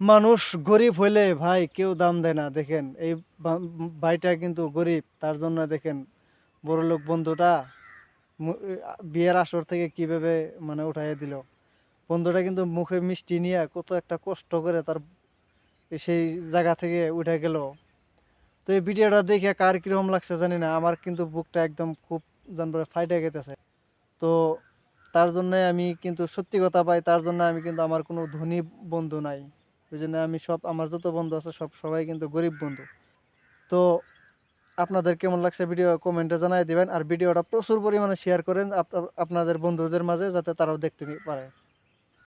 মানুষ গরিব হইলে ভাই কেউ দাম দেয় না। দেখেন এই ভাইটা কিন্তু গরিব, তার জন্য দেখেন বড়লোক বন্ধুটা বিয়ের আসর থেকে কিভাবে মানে উঠাইয়া দিল। বন্ধুটা কিন্তু মুখে মিষ্টি নিয়ে কত একটা কষ্ট করে তার সেই জায়গা থেকে উঠে গেল। তো এই ভিডিওটা দেখে কার কিরকম লাগছে জানি না, আমার কিন্তু বুকটা একদম খুব জানবার ফাইটে গেতেছে। তো তার জন্য আমি কিন্তু সত্যি কথা পাই, তার জন্য আমি কিন্তু আমার কোনো ধনী বন্ধু নাই। ওই জন্য আমি সব আমার যত বন্ধু আছে সবাই কিন্তু গরিব বন্ধু। তো আপনাদের কেমন লাগছে ভিডিও কমেন্টে জানাই দিবেন, আর ভিডিওটা প্রচুর পরিমাণে শেয়ার করেন আপনাদের বন্ধুদের মাঝে, যাতে তারাও দেখতে পারে।